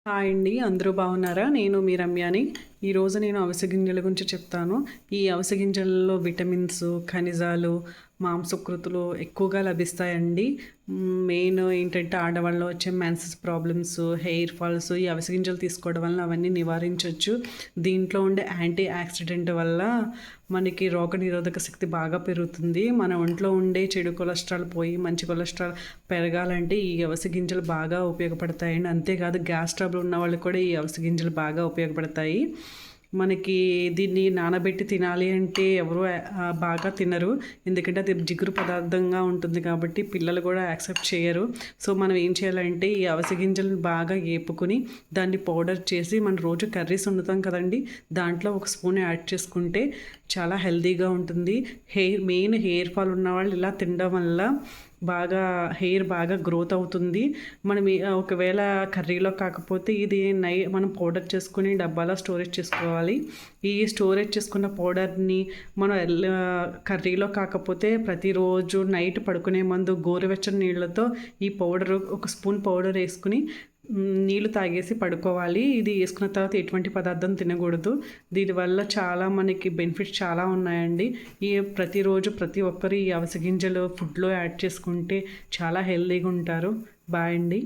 Hi అండి, అందరూ బాగున్నారా? నేను మీ రమ్యని. ఈరోజు నేను అవిసె గింజల గురించి చెప్తాను. ఈ అవిసె గింజలలో విటమిన్స్, ఖనిజాలు, మాంసకృతులు ఎక్కువగా లభిస్తాయండి. మెయిన్ ఏంటంటే ఆడవాళ్ళలో వచ్చే మెన్సెస్ ప్రాబ్లమ్స్, హెయిర్ ఫాల్స్ ఈ అవిసె గింజలు తీసుకోవడం వల్ల అవన్నీ నివారించవచ్చు. దీంట్లో ఉండే యాంటీ ఆక్సిడెంట్ వల్ల మనకి రోగనిరోధక శక్తి బాగా పెరుగుతుంది. మన ఒంట్లో ఉండే చెడు కొలెస్ట్రాల్ పోయి మంచి కొలెస్ట్రాల్ పెరగాలంటే ఈ అవిసె గింజలు బాగా ఉపయోగపడతాయండి. అంతేకాదు గ్యాస్ ట్రబుల్ ఉన్న వాళ్ళకి కూడా ఈ అవిసె గింజలు బాగా ఉపయోగపడతాయి. మనకి దీన్ని నానబెట్టి తినాలి అంటే ఎవరు బాగా తినరు, ఎందుకంటే అది జిగురు పదార్థంగా ఉంటుంది కాబట్టి పిల్లలు కూడా యాక్సెప్ట్ చేయరు. సో మనం ఏం చేయాలంటే ఈ అవిసె గింజలను బాగా వేపుకొని దాన్ని పౌడర్ చేసి మనం రోజు కర్రీస్ వండుతాం కదండి, దాంట్లో ఒక స్పూన్ యాడ్ చేసుకుంటే చాలా హెల్తీగా ఉంటుంది. మెయిన్ హెయిర్ ఫాల్ ఉన్న వాళ్ళు ఇలా తినడం వల్ల బాగా హెయిర్ బాగా గ్రోత్ అవుతుంది. మనం ఒకవేళ కర్రీలో కాకపోతే ఇది మనం పౌడర్ చేసుకుని డబ్బాలో స్టోరేజ్ చేసుకోవాలి. ఈ స్టోరేజ్ చేసుకున్న పౌడర్ని మనం కర్రీలో కాకపోతే ప్రతిరోజు నైట్ పడుకునే ముందు గోరువెచ్చని నీళ్ళతో ఈ పౌడర్ ఒక స్పూన్ పౌడర్ వేసుకుని నీళ్ళు తాగేసి పడుకోవాలి. ఇది వేసుకున్న తర్వాత ఎటువంటి పదార్థం తినకూడదు. దీనివల్ల చాలా మనకి బెనిఫిట్స్ చాలా ఉన్నాయండి. ఈ ప్రతిరోజు ప్రతి ఒక్కరు ఈ అవిసె గింజలు ఫుడ్లో యాడ్ చేసుకుంటే చాలా హెల్తీగా ఉంటారు. బాయ్ అండి.